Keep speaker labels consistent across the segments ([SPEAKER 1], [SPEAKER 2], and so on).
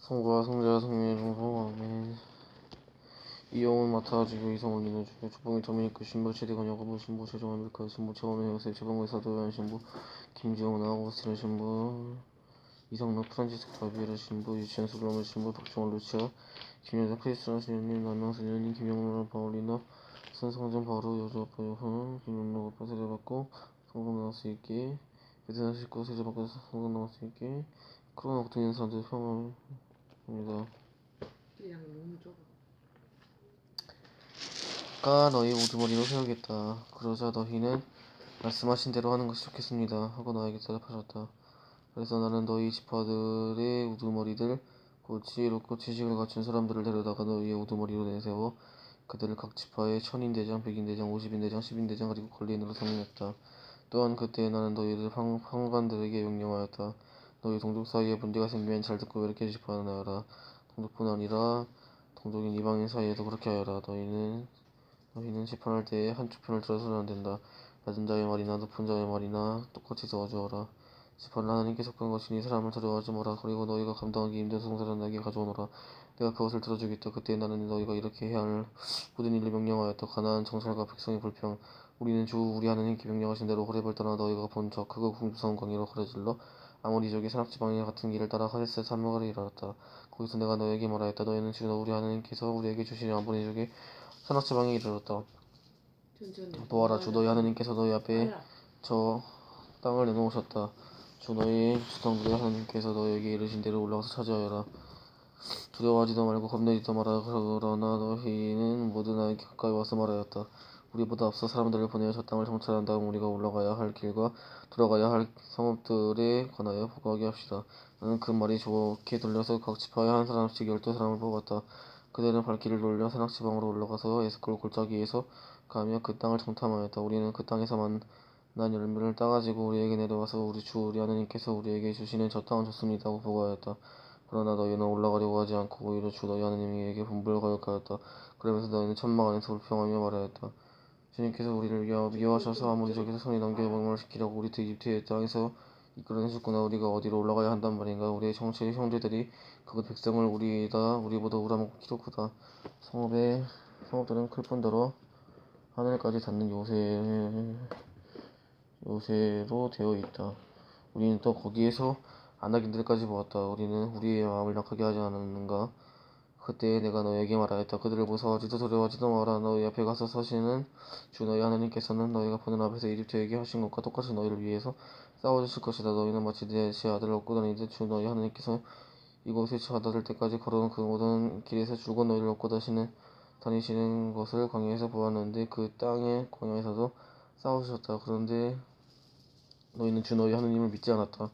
[SPEAKER 1] 성부와 성자와 성령의 중성 아멘. 이 영혼 맡아주고 이성을 인어주고 주봉이 터미니크 신부 최대건 야고보 신부 최종원 밀카 신부 최원우 요셉 최봉의 사도연 신부 김지영 나고스틴 신부 이성로 프란치스코 자비에르 신부 유치원 수로물 신부 박종원 루치아 김여자 크리스찬 신부님 남명 선녀님 김영로 바울리나 선성정 바로 여주 아빠 여훈 김영로 아빠 세례받고 성공 나올 수 있게 베트남 식구 세례받고 성공 나올 수 있게 코로나 걱정 있는 사람들 평화합니다. 까 너희 우두머리로 세우겠다. 그러자 너희는 말씀하신 대로 하는 것이 좋겠습니다. 하고 나에게 대답하셨다. 그래서 나는 너희 지파들의 우두머리들 곧 지혜롭고 지식을 갖춘 사람들을 데려다가 너희의 우두머리로 내세워 그들을 각 지파의 천인대장, 백인대장, 오십인대장, 십인대장 그리고 관리인으로 선임했다. 또한 그때 나는 너희를 판관들에게 명령하였다. 너희 동족 사이에 문제가 생기면 잘 듣고 이렇게 짚어나가라. 동족뿐 아니라 동족인 이방인 사이에도 그렇게 하여라. 너희는 재판할 때에 한쪽 편을 들어서는 안 된다. 낮은 자의 말이나 높은 자의 말이나 똑같이 도와주어라. 재판을 하나님께 속한 것이니 사람을 두려워하지 마라. 그리고 너희가 감당하기 힘든 송사를 내게 가져오너라. 내가 그것을 들어주겠다. 그때 나는 너희가 이렇게 해야 할 모든 일을 명령하였다. 가나안 정찰과 백성의 불평. 우리는 주 우리 하나님께 명령하신 대로 호렙을 떠나 너희가 본 저 크고 궁두서운 광야로 가르질러 아모리족의 산악지방의 같은 길을 따라 하데스 산마가를 이르렀다. 거기서 내가 너희에게 말하였다. 너희는 주 우리 하나님께서 우리에게 주신 아모리족의 산악지방에 이르렀다. 보아라, 주 너희 하나님께서 너희 앞에 저 땅을 내놓으셨다. 주 너희 조상들의 하나님께서 너희에게 이르신 대로 올라가서 차지하여라. 두려워하지도 말고 겁내지도 마라. 그러나 너희는 모두 나에게 가까이 와서 말하였다. 우리보다 앞서 사람들을 보내어 저 땅을 정찰한 다음 우리가 올라가야 할 길과 들어가야 할 성읍들에 관하여 보고하게 합시다. 나는 그 말이 좋게 들려서 각 지파에 한 사람씩 12사람을 뽑았다. 그들은 발길을 돌려 산악지방으로 올라가서 에스콜 골짜기에서 가며 그 땅을 정탐하였다. 우리는 그 땅에서 만난 열매를 따가지고 우리에게 내려와서 우리 하나님께서 우리에게 주시는 저 땅은 좋습니다 하고 보고하였다. 그러나 너희는 올라가려고 하지 않고 오히려 주 너희 하나님에게 분부를 거역하였다. 그러면서 너희는 천막 안에서 불평하며 말하였다. 주님께서 우리를 미워하셔서 아모리족에서 손에 넘겨 목말시키려고 우리 이집트의 땅에서 이끌어내셨구나. 우리가 어디로 올라가야 한단 말인가. 우리의 형제들이 그곳 백성을 우리보다 우라먹고 키로크다. 성읍들은 클 뿐더러 하늘까지 닿는 요새로 되어 있다. 우리는 또 거기에서 아낙인들까지 보았다. 우리는 우리의 마음을 약하게 하지 않았는가. 그때 내가 너에게 말하였다. 그들을 무서워하지도 두려워하지도 마라. 너희 앞에 가서 서시는 주 너희 하나님께서는 너희가 보는 앞에서 이집트에게 하신 것과 똑같이 너희를 위해서 싸워주실 것이다. 너희는 마치 내 아들을 얻고 다니듯 주 너희 하나님께서 이곳에 다다를 때까지 걸어온 그 모든 길에서 줄곧 너희를 얻고 다니시는 것을 광야에서 보았는데 그 땅의 광야에서도 싸우셨다. 그런데 너희는 주 너희 하나님을 믿지 않았다.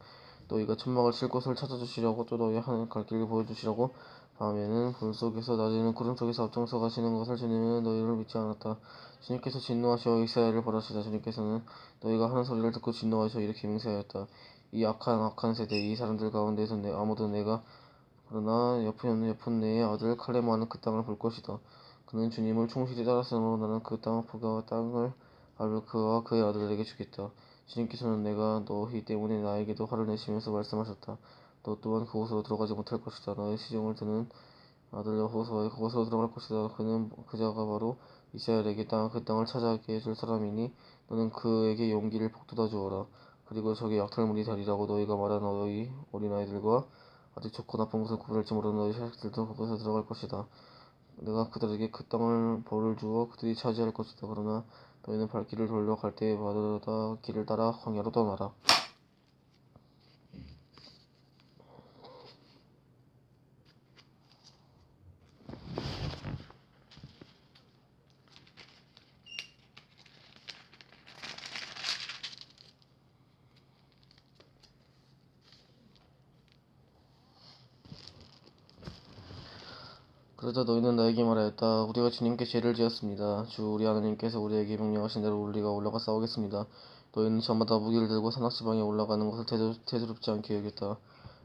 [SPEAKER 1] 너희가 천막을 칠 곳을 찾아주시려고 또 너희 하나님 갈 길을 보여주시려고 밤에는 불 속에서 낮에는 구름 속에서 앞장서 가시는 것을 주님은 너희를 믿지 않았다. 주님께서 진노하시어 이스라엘을 벌하시다. 주님께서는 너희가 하는 소리를 듣고 진노하시어 이렇게 맹세하였다. 이 악한 세대 이 사람들 가운데서 아무도 내가 그러나 여푼 내의 아들 칼레마는 그 땅을 볼 것이다. 그는 주님을 충실히 따랐으므로 나는 그 땅을 그와 그의 아들에게 주겠다. 주님께서는 내가 너희 때문에 나에게도 화를 내시면서 말씀하셨다. 너 또한 그곳으로 들어가지 못할 것이다. 너의 시종을 드는 아들 여호수아의 그곳으로 들어갈 것이다. 그자가 바로 이스라엘에게 그 땅을 차지하게 해줄 사람이니 너는 그에게 용기를 북돋아 주어라. 그리고 적의 약탈물이 되리라고 너희가 말한 너희 어린아이들과 아직 좋고 나쁜 것을 구별할지 모르는 너희 자식들도 그곳에 들어갈 것이다. 내가 그들에게 그 땅을 벌을 주어 그들이 차지할 것이다. 그러나 너희는 발길을 돌려 갈 때마다 길을 따라 광야로 떠나라. 그러자 너희는 나에게 말하였다. 우리가 주님께 죄를 지었습니다. 주 우리 하나님께서 우리에게 명령하신 대로 우리가 올라가 싸우겠습니다. 너희는 저마다 무기를 들고 산악지방에 올라가는 것을 대수롭지 않게 여겼다.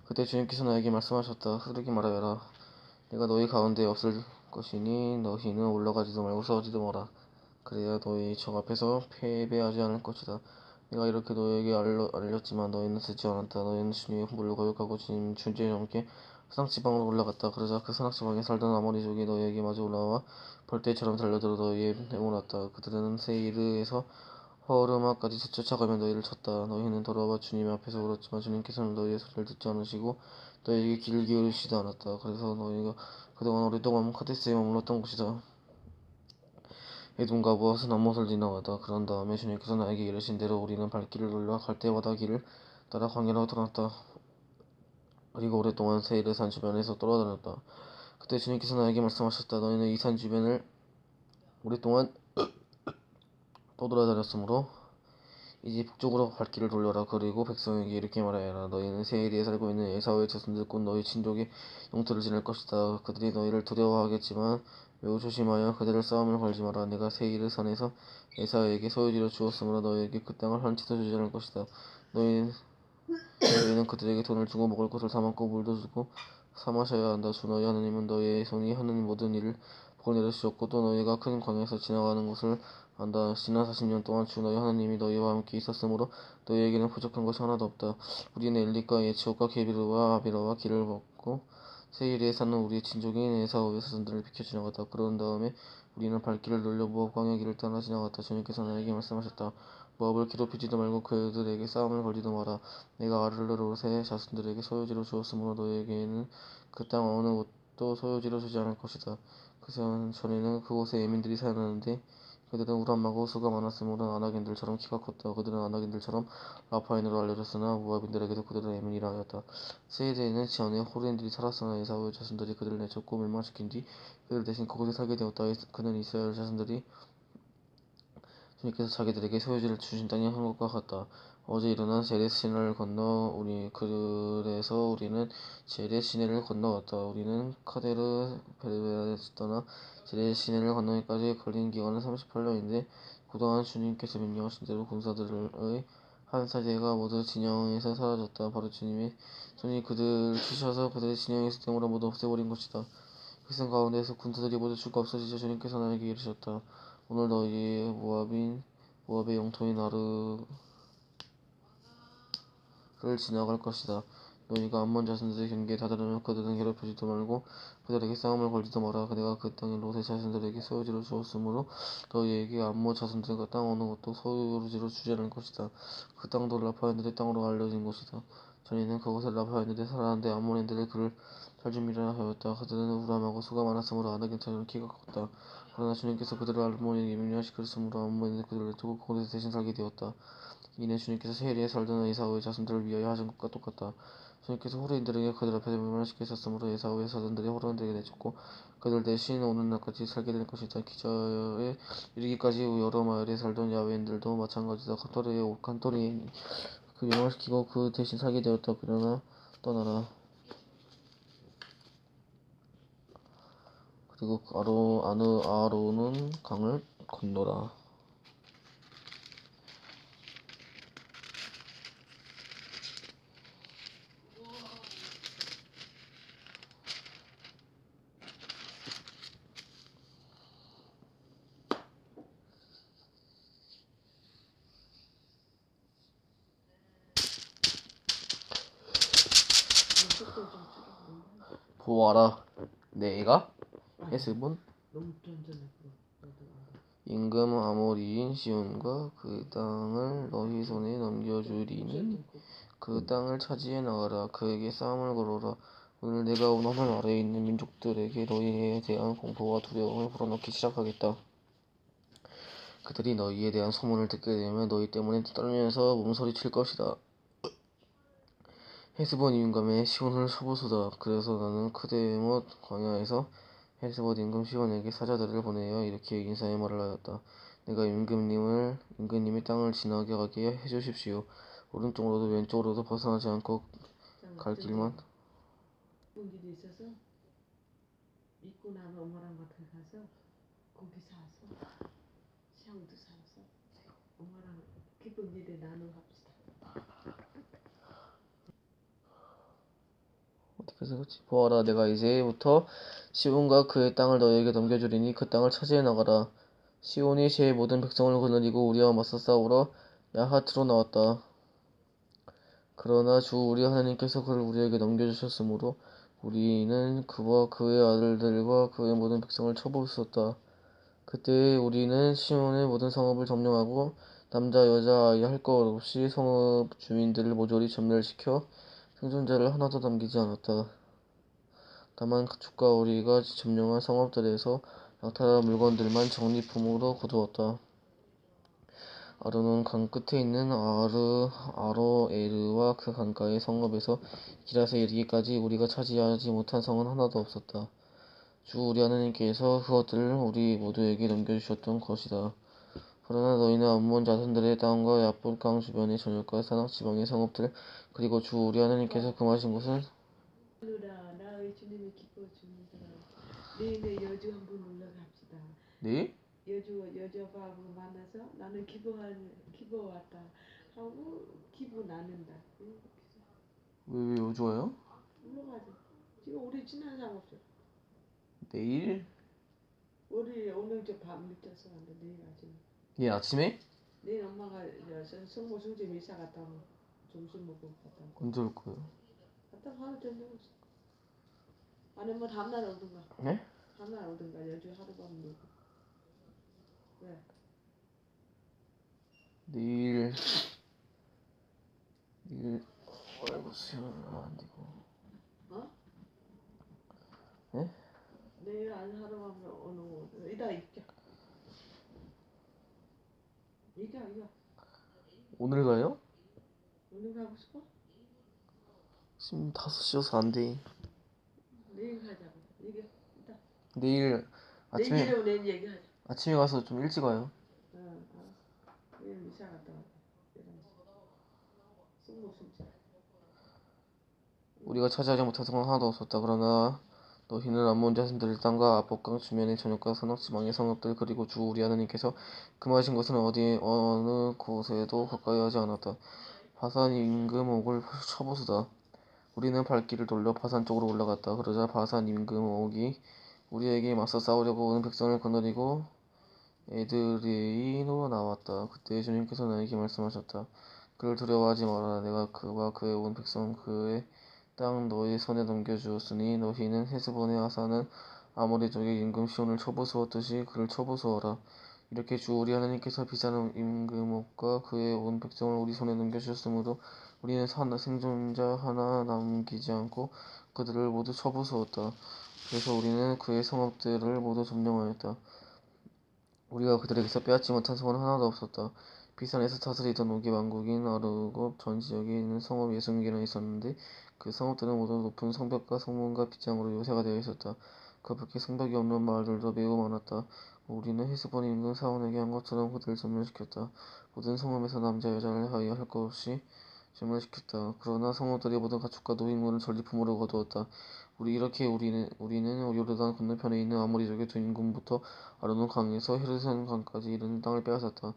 [SPEAKER 1] 그때 주님께서 나에게 말씀하셨다. 그들에게 말하여라. 내가 너희 가운데 없을 것이니 너희는 올라가지도 말고 싸우지도 마라. 그래야 너희 적 앞에서 패배하지 않을 것이다. 내가 이렇게 너희에게 알렸지만 너희는 듣지 않았다. 너희는 주님의 분부를 거역하고 주님 주제에 넘게 산악지방으로 올라갔다. 그러자 그 산악지방에 살던 아모리족이 너희에게 마주 올라와 벌떼처럼 달려들어 너희에 내몰았다. 그들은 세이르에서 허르마까지 쫓아가며 너희를 쳤다. 너희는 돌아와 주님 앞에서 울었지만 주님께서는 너희의 소리를 듣지 않으시고 너희에게 귀를 기울이시지도 않았다. 그래서 너희가 그동안 오랫동안 카데스에 머물렀던 곳이다. 에돔과 모압은 암못을 지나가다. 그런 다음에 주님께서 나에게 이르신 대로 우리는 발길을 돌려 갈 때마다 길을 따라 광야로 돌아갔다. 그리고 오랫동안 세일의 산 주변에서 돌아다녔다. 그때 주님께서 나에게 말씀하셨다. 너희는 이 산 주변을 오랫동안 떠돌아다녔으므로 이제 북쪽으로 발길을 돌려라. 그리고 백성에게 이렇게 말하여라. 너희는 세일에 살고 있는 에사우의 자손들 곧 너희 친족의 영토를 지낼 것이다. 그들이 너희를 두려워하겠지만 매우 조심하여 그들을 싸움을 걸지 마라. 내가 세일의 산에서 에사우에게 소유지로 주었으므로 너희에게 그 땅을 한 채도 주지 않을 것이다. 너희는 그들에게 돈을 주고 먹을 것을 사 먹고 물도 주고 사 마셔야 한다. 주 너희 하나님은 너희의 손이 하는 모든 일을 보고 내려주셨고 또 너희가 큰 광야에서 지나가는 것을 안다. 지난 40년 동안 주 너희 하나님이 너희와 함께 있었으므로 너희에게는 부족한 것이 하나도 없다. 우리는 엘릭과 예치옷과 게비르와 아비라와 길을 걷고 세일에 사는 우리의 친족인 에사우의 자손들을 비켜 지나갔다. 그런 다음에 우리는 발길을 돌려 모압 광야 길을 따라 지나갔다. 주님께서 나에게 말씀하셨다. 모압을 괴롭히지도 말고 그들에게 싸움을 걸지도 마라. 내가 아르르롯의 자손들에게 소유지로 주었으므로 너희에게는 그 땅 어느 곳도 소유지로 주지 않을 것이다. 그 전에는 그곳에 에민들이 살았는데 그들은 우람하고 수가 많았으므로 아낙인들처럼 키가 컸다. 그들은 아낙인들처럼 라파인으로 알려졌으나 모압인들에게도 그들은 에민이라 하였다. 세일에는 전에 호르인들이 살았으나 에사우의 자손들이 그들을 내쫓고 멸망시킨 뒤 그들 대신 그곳에 살게 되었다. 그는 이스라엘 자손들이 주님께서 자기들에게 소유지를 주신 땅이 한 것과 같다. 어제 일어난 제레스 시내를 건너 그래서 우리는 제레스 시내를 건너왔다. 우리는 카데르 베르베라에서 떠나 제레스 시내를 건너기까지 걸린 기간은 38년인데 그동안 주님께서 명령하신 대로 군사들의 한 세대가 모두 진영에서 사라졌다. 바로 주님의 손이 그들을 치셔서 그들의 진영에서 됨으로 모두 없애버린 것이다. 백성 가운데에서 군사들이 모두 죽고 없어지자 주님께서 나에게 이르셨다. 오늘 너희의 모압의 영토인 아르를 지나갈 것이다. 너희가 암몬 자손들의 경계에 다다르면 그들은 괴롭히지도 말고 그들에게 싸움을 걸지도 마라. 내가 그 땅을 롯의 자손들에게 소유지로 주었으므로 너희에게 암몬 자손들과 땅 어느 것도 소유지로 주지 않을 것이다. 그 땅도 라파인들의 땅으로 알려진 곳이다. 전에는 그곳에 라파인들이 살았는데 암몬인들이 그를 살줌이라 하였다. 그들은 우람하고 수가 많았으므로 아낙인처럼 키가 컸다. 그러나 주님께서 그들을 암몬에게 멸망시켰으므로 암몬인들이 그들을 두고 그곳에서 대신 살게 되었다. 이는 주님께서 세일에 살던 에사우의 자손들을 위하여 하신 것과 똑같다. 주님께서 호르인들에게 그들 앞에서 멸망시키셨으므로 에사우의 자손들이 호르인들에게 내쫓고 그들 대신 오는 날까지 살게 될 것이다. 기자에 이르기까지 여러 마을에 살던 야외인들도 마찬가지다. 칸토리에 그 멸망시키고 그 대신 살게 되었다. 그러나 떠나라. 그리고 아로는 강을 건너라. 보아라, 내가 헤스본 임금 아모리인 시온과 그 땅을 너희 손에 넘겨주리니 그 땅을 차지해 나가라. 그에게 싸움을 걸어라. 오늘 내가 온 하늘 아래에 있는 민족들에게 너희에 대한 공포와 두려움을 불어넣기 시작하겠다. 그들이 너희에 대한 소문을 듣게 되면 너희 때문에 떨면서 몸서리칠 것이다. 헤스본 임금의 시온을 쳐부수다. 그래서 나는 크데못 광야에서 헤스본 임금 시온에게 사자들을 보내어 이렇게 인사의 말을 하였다. 내가 임금님이 땅을 지나게 가게 해주십시오. 오른쪽으로도 왼쪽으로도 벗어나지 않고 갈 길만.
[SPEAKER 2] 일이 있어서 믿고 나면 엄마랑 마트 가서 고기 사서 샹도 사서 엄마랑 기쁜 일에 나눠 갑시다.
[SPEAKER 1] 어떻게 생각지? 보아라, 내가 이제부터 시온과 그의 땅을 너희에게 넘겨주리니 그 땅을 차지해 나가라. 시온이 제 모든 백성을 거느리고 우리와 맞서 싸우러 야하트로 나왔다. 그러나 주 우리 하나님께서 그를 우리에게 넘겨주셨으므로 우리는 그와 그의 아들들과 그의 모든 백성을 쳐부수었다. 그때 우리는 시온의 모든 성읍을 점령하고 남자 여자 아이 할 것 없이 성읍 주민들을 모조리 전멸시켜 생존자를 하나도 남기지 않았다. 다만 가축과 우리가 점령한 성읍들에서 낙탈한 물건들만 적립품으로 거두었다. 아르논 강 끝에 있는 아로에르와 그 강가의 성읍에서 기랏에 이르기까지 우리가 차지하지 못한 성은 하나도 없었다. 주 우리 하나님께서 그것들을 우리 모두에게 넘겨주셨던 것이다. 그러나 너희는 암몬 자손들의 땅과 야봇 강 주변의 전역과 산악 지방의 성읍들 그리고 주 우리 하나님께서 금하신 곳은
[SPEAKER 2] 누라 나의 주님이 기뻐 주는더라. 내일의 여주 한번 올라갑시다.
[SPEAKER 1] 네?
[SPEAKER 2] 여주하고 만나서 나는 기뻐왔다 하고 기분 나눈다.
[SPEAKER 1] 왜 좋아요?
[SPEAKER 2] 올라가자. 지금 우리 친한 사람 없어.
[SPEAKER 1] 내일?
[SPEAKER 2] 우리 오늘 밤 늦어서 왔는데 내일 아침.
[SPEAKER 1] 예, 아침에?
[SPEAKER 2] 내일 엄마가 성모 성집 이사 갔다 오면 점심 먹고 갔다 올 거야.
[SPEAKER 1] 언제 올 거예요?
[SPEAKER 2] 갔다 바로 저녁 오지. 아니면 뭐 다음날 오든가.
[SPEAKER 1] 네?
[SPEAKER 2] 다음날 오든가 여주 하룻밤 놀고. 왜?
[SPEAKER 1] 내일 아이고 수요일 안 되고.
[SPEAKER 2] 어?
[SPEAKER 1] 네?
[SPEAKER 2] 내일 안 하룻밤 오는 이따 입자. 이겨.
[SPEAKER 1] 오늘 가요?
[SPEAKER 2] 오늘 가고 싶어?
[SPEAKER 1] 지금 5시여서 안 돼.
[SPEAKER 2] 내일 가자고. 이겨. 이따.
[SPEAKER 1] 내일 아침에
[SPEAKER 2] 내일 얘기하자.
[SPEAKER 1] 아침에 가서 좀 일찍 와요.
[SPEAKER 2] 알았어. 내일 이사 갔다 와. 성모 성집.
[SPEAKER 1] 우리가 차지하지 못한 성은 하나도 없었다. 그러나 너희는 암몬 자손들의 땅과 아봇강 주변의 전역과 산악 지방의 성읍들 그리고 주 우리 하나님께서 금하신 것은 어느 곳에도 가까이 하지 않았다. 바산 임금 옥을 쳐부수다. 우리는 발길을 돌려 바산 쪽으로 올라갔다. 그러자 바산 임금 옥이 우리에게 맞서 싸우려고 오는 백성을 거느리고 에드레이로 나왔다. 그때 주님께서 나에게 말씀하셨다. 그를 두려워하지 마라. 내가 그와 그의 온 백성 그의 땅 너희 손에 넘겨주었으니 너희는 헤스본의 아사는 아모리족의 임금 시온을 쳐부수었듯이 그를 쳐부수어라. 이렇게 주 우리 하나님께서 비싼 임금옥과 그의 온 백성을 우리 손에 넘겨주셨으므로 우리는 생존자 하나 남기지 않고 그들을 모두 쳐부수었다. 그래서 우리는 그의 성읍들을 모두 점령하였다. 우리가 그들에게서 빼앗지 못한 성은 하나도 없었다. 비산에서 다스리던 오기 왕국인 아르곱 전 지역에 있는 성읍 60개나 있었는데 그 성읍들은 모두 높은 성벽과 성문과 빗장으로 요새가 되어 있었다. 그 밖에 성벽이 없는 마을들도 매우 많았다. 우리는 헤스본 임금 사원에게 한 것처럼 그들을 전멸시켰다. 모든 성읍에서 남자 여자를 하여 할 것 없이 전멸시켰다. 그러나 성읍들이 모든 가축과 노획물을 전리품으로 거두었다. 우리는 요르단 건너편에 있는 아모리족의 두 인군부터 아르논 강에서 헤르선 강까지 이르는 땅을 빼앗았다.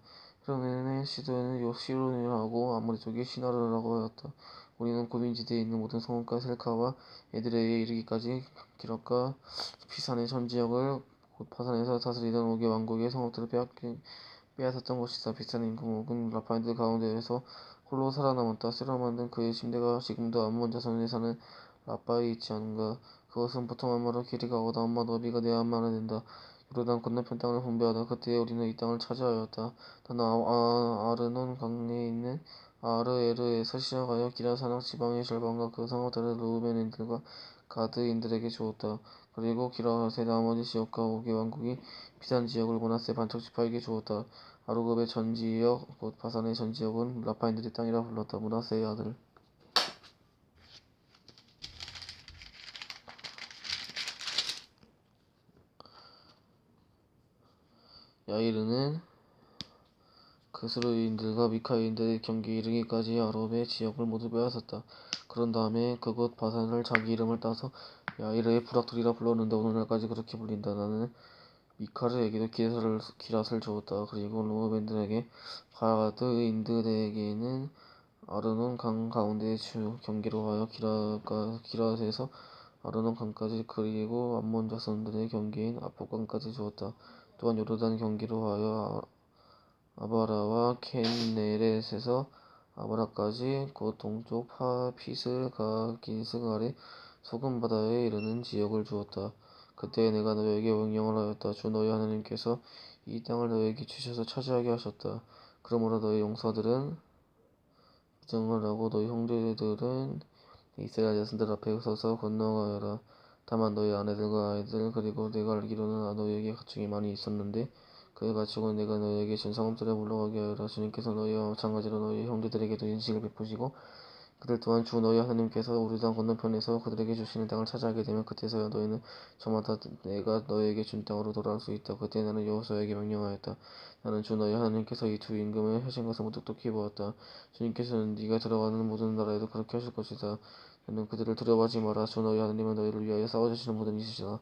[SPEAKER 1] 헤르논의 시도에는 시론이라고 아모리족의 시나르라고 하였다. 우리는 고민지대에 있는 모든 성읍과 셀카와 에드레이에 이르기까지 기랏과 피산의 전 지역을 곧 파산에서 다스리던 오게 왕국의 성읍들을 빼앗았던 것이다. 비싼 임금옥은 라파인들 가운데에서 홀로 살아남았다. 쇠로 만든 그의 침대가 지금도 암몬 자손에 사는 라빠에 있지 않은가. 그것은 보통 안마로 길이가 9마 너비가 4안마나 된다. 요르단 건너편 땅을 분배하다. 그때 우리는 이 땅을 차지하였다. 나는 아르논 강에 있는 아르에르에서 시작하여 기라 산악 지방의 절반과 그 성읍들을 루벤인들과 가드인들에게 주었다. 그리고 기라세 나머지 지역과 오게 왕국이 비싼 지역을 므낫세 반쪽 지파에게 주었다. 아르곱의 전 지역 곧 바산의 전 지역은 라파인들의 땅이라 불렀다. 므낫세의 아들 야이르는 그스루인들과 미카인들의 경계에 이르기까지 아롭의 지역을 모두 빼앗았다. 그런 다음에 그곳 바산을 자기 이름을 따서 야이르의 부락들이라 불렀는데 오늘날까지 그렇게 불린다. 나는 미카르에게도 기랏을 주었다. 그리고 루벤들에게 가드인들에게는 아르논 강 가운데의 경계로 하여 기랏에서 아르논 강까지 그리고 암몬 자손들의 경계인 아봇강까지 주었다. 또한 요르단 경계로 하여 아바라와 켄네렛에서 아바라까지 곧 동쪽 파피스 가기스 아래 소금 바다에 이르는 지역을 주었다. 그때 내가 너에게 명령을 하였다. 주 너희 하나님께서 이 땅을 너에게 주셔서 차지하게 하셨다. 그러므로 너희 용사들은 부정을 하고 너희 형제들은 이스라엘 자손들 앞에 서서 건너가여라. 다만 너희 아내들과 아이들 그리고 내가 알기로는 너희에게 가축이 많이 있었는데 그 가축은 내가 너희에게 준 성읍들에 물러가게 하여라. 주님께서 너희와 마찬가지로 너희 형제들에게도 인식을 베푸시고 그들 또한 주 너희 하나님께서 요르단 건너편에서 그들에게 주시는 땅을 차지하게 되면 그때서야 너희는 저마다 내가 너희에게 준 땅으로 돌아올 수 있다. 그때 나는 여호수아에게 명령하였다. 나는 주 너희 하나님께서 이 두 임금을 하신 것을 똑똑히 보았다. 주님께서는 네가 들어가는 모든 나라에도 그렇게 하실 것이다. 너는 그들을 두려워하지 마라. 주 너희 하나님은 너희를 위하여 싸워주시는 분은 이시다.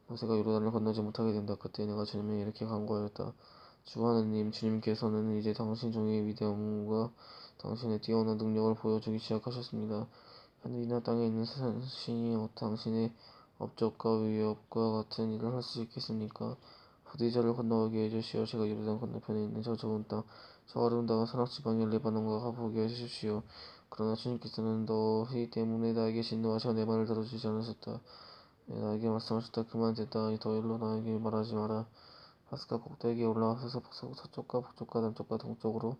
[SPEAKER 1] 모세가 요르단을 건너지 못하게 된다. 그때 내가 주님에 이렇게 간구하였다. 주 하나님, 주님께서는 이제 당신 종의 위대함과 당신의 뛰어난 능력을 보여주기 시작하셨습니다. 하늘이나 땅에 있는 신이 당신의 업적과 위협과 같은 일을 할 수 있겠습니까? 부디 저를 건너가게 해주시오. 제가 요르단 건너편에 있는 저 좁은 땅, 저 아름다운 산악지방의 레바논과 가보게 해주시오. 그러나 주님께서는 너희 때문에 나에게 진노하셔 내 말을 들어주지 않으셨다. 나에게 말씀하셨다. 그만 됐다. 더 일로 나에게 말하지 마라. 파스가 꼭대기에 올라가서 서쪽과 북쪽과 남쪽과 동쪽으로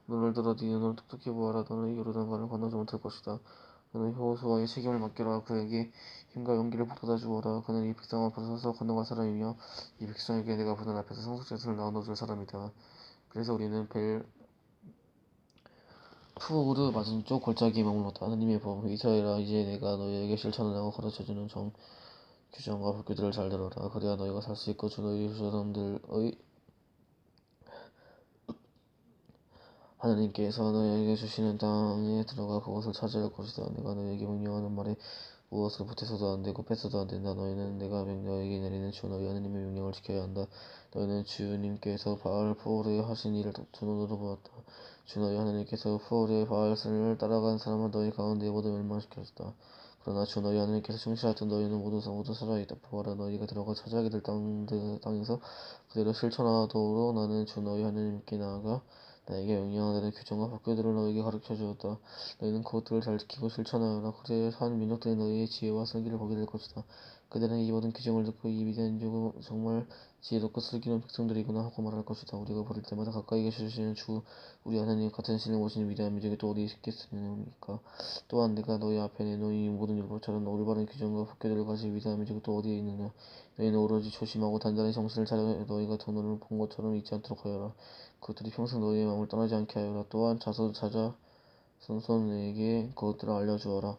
[SPEAKER 1] 눈을 들어 네 눈을 똑똑히 보아라. 너는 요르단강을 건너지 못할 것이다. 너는 여호수아의 책임을 맡겨라. 그에게 힘과 용기를 북돋아 주어라. 그는 이 백성 앞에서 서서 건너갈 사람이며 이 백성에게 내가 보는 앞에서 상속제사를 나눠줄 사람이다. 그래서 우리는 푸우르 맞은쪽 골짜기에 머물렀다. 하느님의 법 이스라엘아, 이제 내가 너희에게 실천을 하고 가르쳐주는 규정과 법규들을 잘 들어라. 그래야 너희가 살 수 있고 주 너희 조상들의 하나님께서 너희에게 주시는 땅에 들어가 그것을 차지할 것이다. 내가 너희에게 명령하는 말에 무엇을 보태서도 안 되고 뺏어도 안 된다. 너희는 내가 너희에게 내리는 주 너희 하나님의 명령을 지켜야 한다. 너희는 주님께서 바알 포르에 하신 일을 두 눈으로 보았다. 주 너희 하나님께서 포르의 바알을 따라간 사람은 너희 가운데 모두 멸망시켰다. 그러나 주 너희 하나님께서 충실하였던 너희는 모두 살아있다. 보아라, 너희가 들어가 차지하게 될 땅에서 그대로 실천하도록 나는 주 너희 하나님께 나아가 나에게 명령하는 규정과 법규들을 너희에게 가르쳐 주었다. 너희는 그것들을 잘 지키고 실천하여라. 그래야 한 민족들이 너희의 지혜와 슬기를 보게 될 것이다. 그들은 이 모든 규정을 듣고 이 위대한 민족은 정말 지혜롭고 슬기로운 백성들이구나 하고 말할 것이다. 우리가 부를 때마다 가까이 계시는 주 우리 하나님 같은 신을 모시는 위대한 민족이 또 어디 있겠습니까? 또한 내가 너희 앞에 내놓은 이 모든 율법처럼 올바른 규정과 법규들을 가진 위대한 민족이 또 어디에 있느냐? 너희는 오로지 조심하고 단단히 정신을 차려 너희가 두 눈을 본 것처럼 잊지 않도록 하여라. 그것들이 평생 너희의 마음을 떠나지 않게 하여라. 또한 자손에게 그것들을 알려주어라.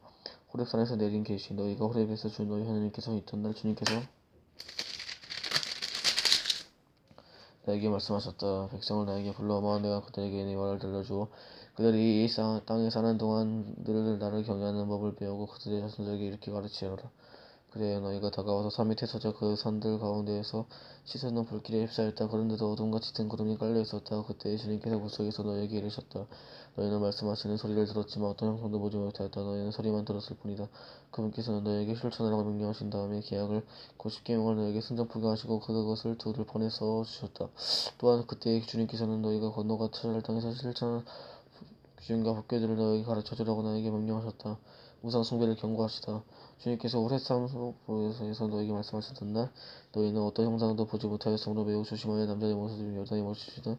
[SPEAKER 1] 호렙산에서 내린 계시 너희가 호렙에서 주 너희 하나님께서 있던 날 주님께서 나에게 말씀하셨다. 백성을 나에게 불러모아 내가 그들에게 네 말을 들려주어 그들이 이 땅에 사는 동안 늘 나를 경외하는 법을 배우고 그들의 자손들에게 이렇게 가르치어라. 그래야 너희가 다가와서 산 밑에 서자 그 산들 가운데에서 시선은 불길에 휩싸였다. 그런데도 어둠같이 든 구름이 깔려 있었다. 그때 주님께서 물속에서 너희에게 이르셨다. 너희는 말씀하시는 소리를 들었지만 어떤 형상도 보지 못하였다. 너희는 소리만 들었을 뿐이다. 그분께서는 너희에게 실천하라고 명령하신 다음에 계약을 곧 십계명을 너희에게 승정풀게 하시고 그것을 둘을 번에 써 주셨다. 또한 그때 주님께서는 너희가 건너가 차지할 땅에서 실천할 규정과 법규들을 너희에게 가르쳐 주라고 나에게 명령하셨다. 우상 숭배를 경고하시다. 주님께서 호렙산에서 너희에게 말씀하셨던 날 너희는 어떤 형상도 보지 못하였으므로 매우 조심하여 남자의 모습이든 여자의 모습이든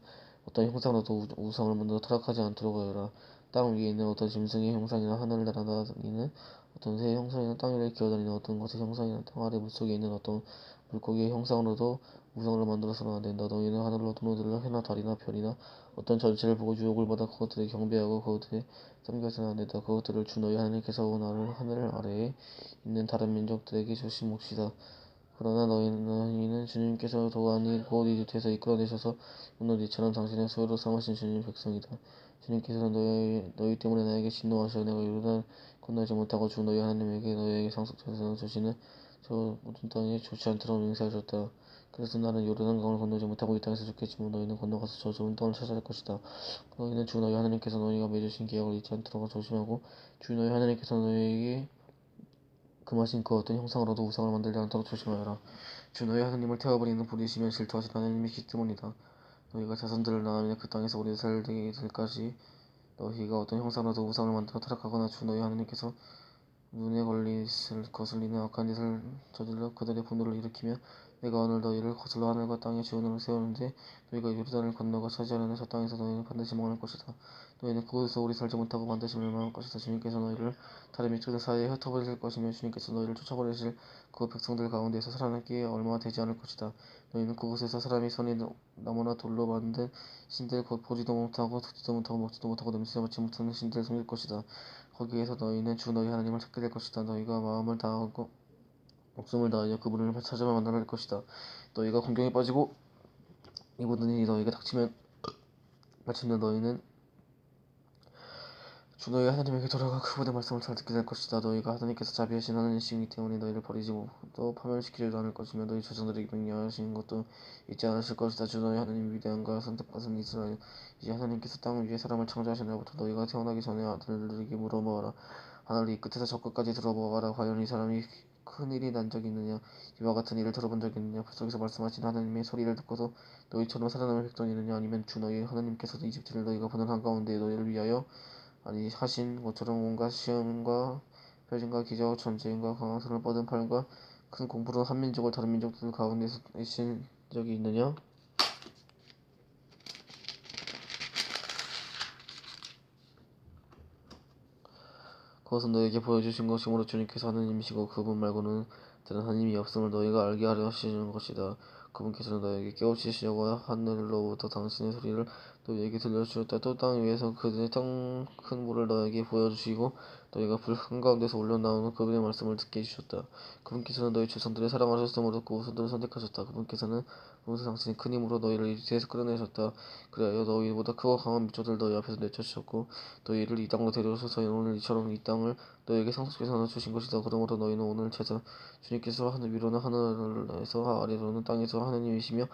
[SPEAKER 1] 어떤 형상으로도 우상을 만들어 타락하지 않도록 하여라. 땅 위에 있는 어떤 짐승의 형상이나 하늘을 날아다니는 어떤 새의 형상이나 땅 위를 기어다니는 어떤 것의 형상이나 땅 아래 물속에 있는 어떤 물고기의 형상으로도 우상을 만들어서는 안 된다. 너희는 하늘로 도노들을 해나 달이나 별이나 어떤 전체를 보고 유혹을 받아 그것들을 경배하고 그것들에 섬겨서는 안 된다. 그것들을 주 너희 하나님께서 원하는 하늘 아래에 있는 다른 민족들에게 주신 몫이다. 그러나 너희는 주님께서 도안이 곧 이집트에서 이끌어내셔서 오늘 이처럼 당신의 소유로 삼으신 주님의 백성이다. 주님께서는 너희 때문에 나에게 진노하셔 내가 요르단 건너지 못하고 주 너희 하나님에게 너희에게 상속자손을 주시는 저 모든 땅에 좋지 않도록 맹세하셨다. 그래서 나는 요르단강을 건너지 못하고 이 땅에서 죽겠지만 너희는 건너가서 저 좋은 땅을 차지할 것이다. 너희는 주 너희 하나님께서 너희가 맺으신 계약을 잊지 않도록 조심하고 주 너희 하나님께서 너희에게 금하신 그 어떤 형상으로도 우상을 만들지 않도록 조심하여라. 주 너희 하나님을 태워버리는 불이시면 질투하신 하나님이시기 때문이다. 너희가 자손들을 낳으며 그 땅에서 오래 살게 될까지 너희가 어떤 형상으로도 우상을 만들어 타락하거나 주 너희 하나님께서 눈에 거슬리는 악한 짓을 저질러 그들의 분노를 일으키며 내가 오늘 너희를 거슬러 하늘과 땅의 주원을 세우는데 너희가 요르단을 건너가 차지하려는 저 땅에서 너희는 반드시 망할 것이다. 너희는 그곳에서 오래 살지 못하고 반드시 멸망할 것이다. 주님께서 너희를 다리 밑들 사이에 흩어버리실 것이며 주님께서 너희를 쫓아버리실 그 백성들 가운데에서 살아남기 얼마 되지 않을 것이다. 너희는 그곳에서 사람이 손에 나무나 돌로 만든 신들 곧 보지도 못하고 듣지도 못하고 먹지도 못하고 냄새 맡지 못하는 신들을 섬길 것이다. 거기에서 너희는 주 너희 하나님을 찾게 될 것이다. 너희가 마음을 다하고 목숨을 다하여 그분을 찾아 만날 것이다. 너희가 공경에 빠지고 이 모든 일이 너희에게 닥치면 마침내 너희는 주 너희 하나님에게 돌아가 그분의 말씀을 잘 듣게 될 것이다. 너희가 하나님께서 자비하신 하나님이시기 때문에 너희를 버리지 또 파멸시키지도 않을 것이며 너희 조상들에게 명령하신 것도 잊지 않으실 것이다. 주 너희 하나님 위대한가 선택받은 이스라엘 이제 하나님께서 땅 위에 사람을 창조하신 날부터 너희가 태어나기 전에 아들들에게 물어보아라. 하늘이 끝에서 저 끝까지 들어보아라. 과연 이 사람이 큰 일이 난 적이 있느냐? 이와 같은 일을 들어본 적이 있느냐? 불속에서 말씀하신 하나님의 소리를 듣고서 너희처럼 살아남을 백성이 있느냐? 아니면 주 너희 하나님께서도 이집트를 너희가 보는 한가운데 너희를 위하여 아니 하신 것처럼 온갖 시험과 표징과 기적과 전쟁과 강성을 뻗은 팔과 큰 공부로 한 민족을 다른 민족들 가운데서 내신 적이 있느냐? 그것은 너희에게 보여주신 것이므로 주님께서 하나님이시고 그분 말고는 다른 하나님이 없음을 너희가 알게 하려 하시는 것이다. 그분께서는 너희에게 깨우치시려고 하늘로부터 당신의 소리를 너희에게 들려주셨다. 또 땅 위에서 그들의 큰 물을 너희에게 보여주시고 너희가 불 한가운데서 올려나오는 그분의 말씀을 듣게 해주셨다. 그분께서는 너희 조상들을 사랑하셨으므로 그 후손들을 선택하셨다. 그분께서는 모든 당신의 큰 힘으로 너희를 이집트에서 끌어내셨다. 그리하여 너희보다 크고 강한 민족들 너희 앞에서 내쫓으셨고 너희를 이 땅으로 데려오셔서 오늘 이처럼 이 땅을 너희에게 상속해서 주신 것이다. 그러므로 너희는 오늘 찾아 주님께서 하늘 위로는 하늘에서 아래로는 땅에서 하나님이시며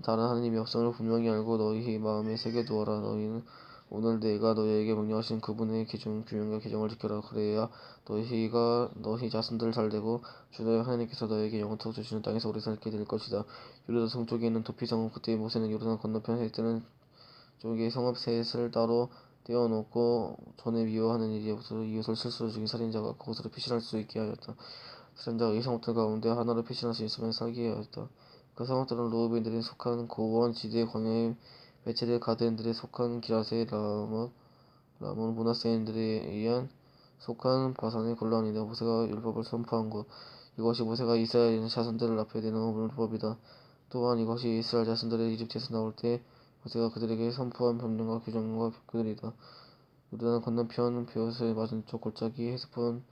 [SPEAKER 1] 다른 하나님이 없음을 분명히 알고 너희 마음에 새겨두어라. 너희는 오늘 내가 너희에게 명령하신 그분의 규명과 규정을 지켜라. 그래야 너희가 너희 자손들 잘되고 주 너희 하나님께서 너희에게 영원토록 주시는 땅에서 오래 살게 될 것이다. 유다 성쪽에 있는 도피성은 그때 모세는 요르단 건너편 헷뜨는 쪽에 성읍 셋을 따로 떼어놓고 전에 미워하는 일이 없어서 이웃을 실수로 죽인 살인자가 그곳으로 피신할 수 있게 하였다. 살인자가 이 성읍들 가운데 하나로 피신할 수 있으면 살게 하였다. 그 성읍들은 루브인들에 속한 고원 지대 광야의 배체될 가드인들에 속한 기라세 라몬 문하세인들에 의한 속한 바산의 골란이다. 모세가 율법을 선포한 곳 이것이 모세가 이스라엘 자손들을 앞에 내놓은 율법이다. 또한 이것이 이스라엘 자손들이 이집트에서 나올 때 모세가 그들에게 선포한 법령과 규정과 그들이다. 요르단 건너편 베옷의 맞은쪽 골짜기 헤스폰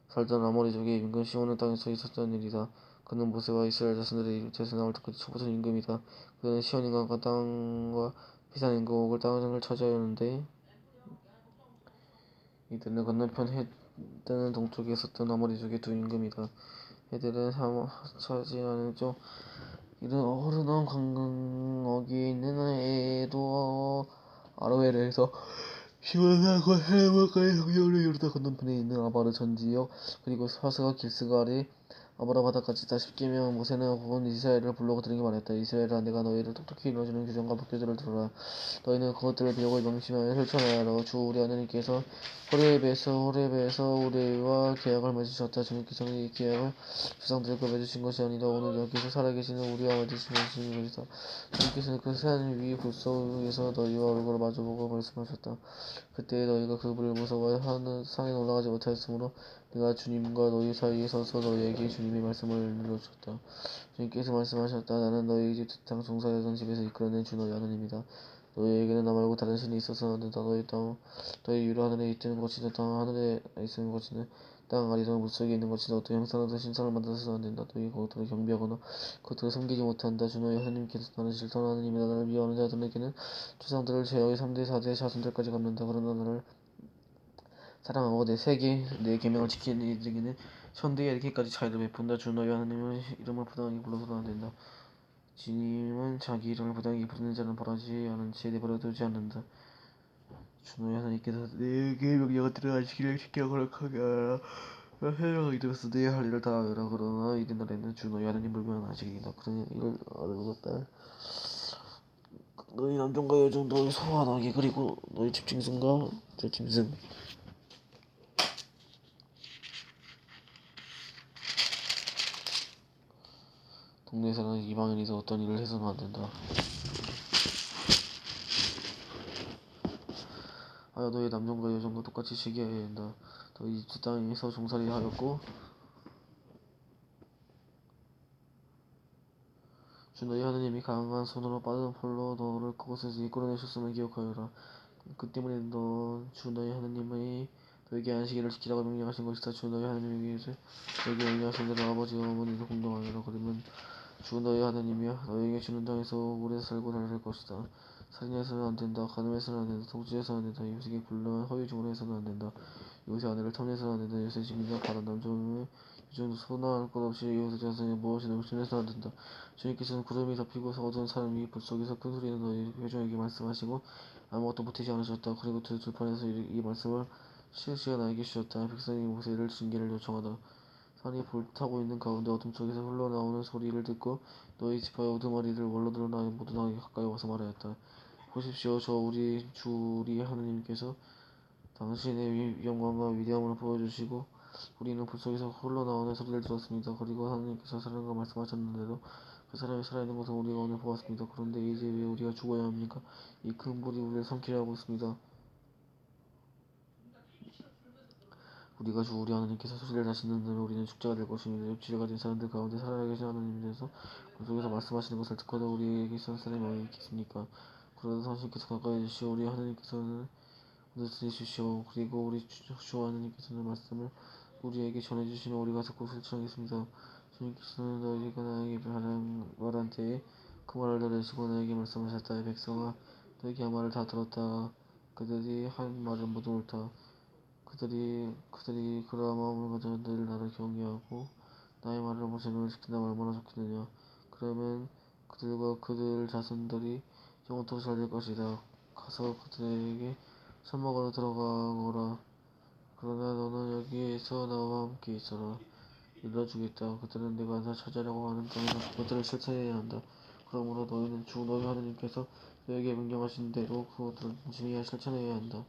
[SPEAKER 1] 살던 아모리족의 임금 시온의 땅에서 있었던 일이다. 그는 모세와 이스라엘 자손들이 이집트에서 나올 때까지 초보전 임금이다. 그는 시온 인간과 땅과 비산 인국을 땅을 차지하였는데 이들은 건너편 헤드는 동쪽에 있었던 아모리족의 두 임금이다. 헤들은 차지하는 쪽 이른 어르던 강어기에 있는 에도 아로에르에서 시원하고 해먹을 성경을 요르단 건너편에 있는 아바르 전지역 그리고 사스가 길스갈의 아바라 바다까지 다 십계명 모세는 온 이스라엘을 불러고 들에게 말했다. 이스라엘아 내가 너희를 똑똑히 이루어주는 규정과 법규들을 들어라. 너희는 그것들을 배우고 명심하여 실천하라. 주 우리 하나님께서 호렙에서 우리와 계약을 맺으셨다. 주님께서는 이 계약을 조상들과 맺으신 것이 아니라 오늘 여기서 살아계시는 우리와 맺으신 것이다. 주님께서는 그 산 위 불속에서 너희와 얼굴을 마주보고 말씀하셨다. 그때 너희가 그 불을 무서워하여 산에 올라가지 못하였으므로 내가 주님과 너희 사이에 서서 너희에게 주님의 말씀을 일러주었다. 주님께서 말씀하셨다. 나는 너희 이집트 땅 종살이던 집에서 이끌어낸 주 너희 하나님이다. 너희에게는 나 말고 다른 신이 있어서는 안 된다. 너희 유로 하늘에 있는 것이든 땅 하늘에 있는 것이든 땅 아래나 물속에 있는 것이든 어떤 형상이든 신상을 만들어서는 안 된다. 너희 그것들을 경배하거나 그것들을 섬기지 못한다. 주 너희 하나님께서 나는 질투하는 하나님이다. 나를 미워하는 자들에게는 조상들을 제어의 3대 4대 자손들까지 갚는다. 그러나 나를 사랑하고 내 계명을 지키는 이들에게는 천대에 이렇게까지 차이를 베푼다. 주 너희 하나님의 이름을 부당하게 불러서는 안 된다. 주님은 자기 이름을 부당하게 부르는 자는 벌하지 않은 채 내버려두지 않는다. 주 너희 하나님께서 내게 명령을 들어가시기를 지켜 거룩하게 하라. 해명하기 들어서 내 할 일을 다 하여라. 그러나 이른 날에는 주 너희 하나님 불명하시리이다. 그러니 이를 알고다. 너희 남종과 여종 너희 소와 나귀 그리고 너희 집짐승과 들짐승 동네에서는 이방인이서 어떤 일을 해서는 안 된다. 하여 너희 남종과 여종과 똑같이 시기해야 한다. 너희 두 땅에서 종살이 하였고 주 너희 하느님이 강한 손으로 빠른 팔로 너를 그곳에서 이끌어내셨음을 기억하여라. 그 때문에 주 너희 하느님이 너에게 안식일을 지키라고 명령하신 것이다. 주 너희 하느님이 너에게 명령하신 대로 아버지와 어머니도 공경하여라. 그러면 주 너희 하느님이 너에게 주는 땅에서 오래 살고 잘 살 것이다. 살인해서는 안 된다. 간음해서는 안 된다. 독주해서는 안 된다. 이웃에게 불량한 허위 증언을 해서는 안 된다. 이웃의 아내를 탐내서는 안 된다. 이웃의 집이나 바다 남종의 유전도 소나할 것 없이 이웃의 자손에 무엇이나 욕심내서는 안 된다. 주님께서는 구름이 덮이고 어두운 사람이 불 속에서 큰 소리로 너희 회중에게 말씀하시고 아무것도 보태지 않으셨다. 그리고 들판에서 이 말씀을 시시가 나에게 주셨다. 백성이 모세를 징계를 요청하다. 산이 불타고 있는 가운데 어둠 속에서 흘러나오는 소리를 듣고 너희 지파의 우두머리들 원로들은 모두 나에게 가까이 와서 말하였다. 보십시오, 저 우리 주 우리 하느님께서 당신의 영광과 위대함을 보여주시고 우리는 불 속에서 흘러나오는 소리를 들었습니다. 그리고 하느님께서 사람과 말씀하셨는데도 그 사람이 살아있는 것을 우리가 오늘 보았습니다. 그런데 이제 왜 우리가 죽어야 합니까? 이 큰 불이 우리를 삼키려 하고 있습니다. 우리가 주 우리 하느님께서 소리를 다시는 대로 우리는 죽자가 될 것입니다. 육체를 가진 사람들 가운데 살아계신 하느님께서 그 속에서 말씀하시는 것을 듣고도 우리에게 있는 사람이 어디 있겠습니까? 그러나 당신께서 가까이 해주시오. 우리 하느님께서는 들으시오. 그리고 우리 주 하느님께서는 말씀을 우리에게 전해주시면 우리가 듣고 실천하겠습니다. 주님께서는 너희가 나에게 말한 때에 그 말을 들으시고 나에게 말씀하셨다. 백성아, 너희가 한 말을 다 들었다. 그들이 한 말은 모두 옳다. 그들이 그러한 마음을 가져 늘 나를 경외하고 나의 말을 모시는 지킨다면 얼마나 좋겠느냐. 그러면 그들과 그들 자손들이 영원토록 잘 될 것이다. 가서 그들에게 젖 먹으러 들어가거라. 그러나 너는 여기에서 나와 함께 있어라. 일러주겠다. 그들은 내가 차지하려고 하는 땅에서 그것들을 실천해야 한다. 그러므로 너희는 주 너희 하느님께서 너에게 명령하신 대로 그것들을 진실히 실천해야 한다.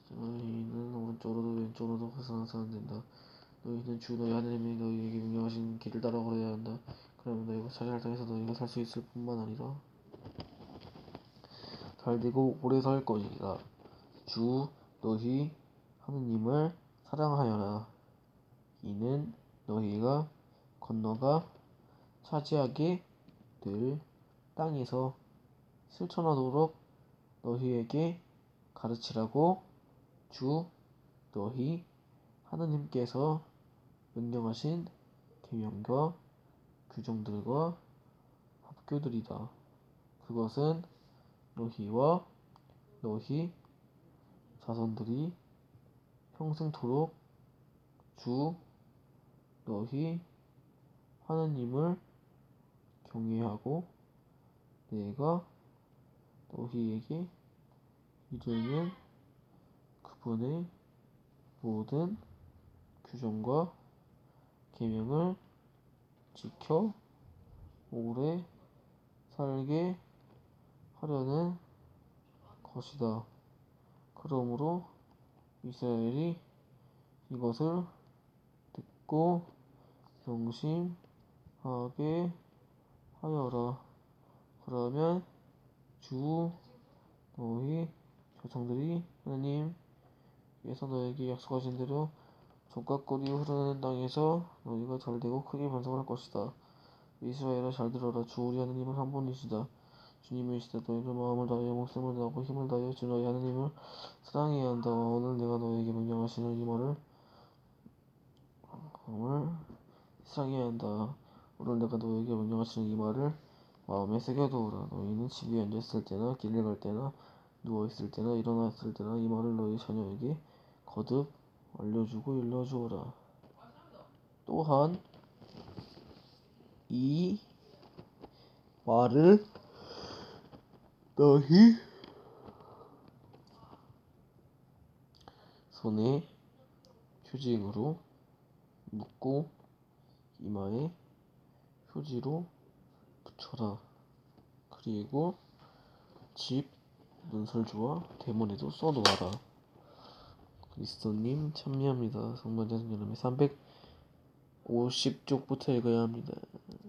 [SPEAKER 1] 너희는 오른쪽으로도 왼쪽으로도 벗어나서 안 된다. 너희는 주 너희 하느님이 너희에게 명령하신 길을 따라 걸어야 한다. 그러면 너희가 차지할 땅에서 너희가 살 수 있을 뿐만 아니라 잘되고 오래 살 것이다. 주 너희 하느님을 사랑하여라. 이는 너희가 건너가 차지하게 될 땅에서 실천하도록 너희에게 가르치라고 주 너희 하느님께서 명령하신 계명과 규정들과 법규들이다. 그것은 너희와 너희 자손들이 평생토록 주 너희 하느님을 경외하고 내가 너희에게 이르는 그분의 모든 규정과 계명을 지켜 오래 살게 하려는 것이다. 그러므로 이스라엘이 이것을 듣고 명심하게 하여라. 그러면 주 너희 조상들이 하나님께서 너에게 약속하신 대로 젖과 꿀이 흐르는 땅에서 너희가 잘되고 크게 번성을 할 것이다. 이스라엘아, 잘 들어라. 주 우리 하느님은 한 분이시다. 주님이시다. 너희는 마음을 다하여 목숨을 다하고 힘을 다하여 주 너희 하느님을 사랑해야 한다. 오늘 내가 너에게 명령하시는 이 말을 사랑해야 한다. 오늘 내가 너에게 명령하시는 이 말을 마음에 새겨두어라. 너희는 집에 앉았을 때나 길을 갈 때나 누워있을 때나 일어났을 때나 이 말을 너희 자녀에게 거듭 알려주고 일러주어라. 또한 이 말을 너희 손에 표징으로 묶고 이마에 표지로 붙여라. 그리고 집 문설주와 대문에도 써놓아라. 그리스도님 참여합니다. 성만자 성령님의 350쪽부터 읽어야 합니다.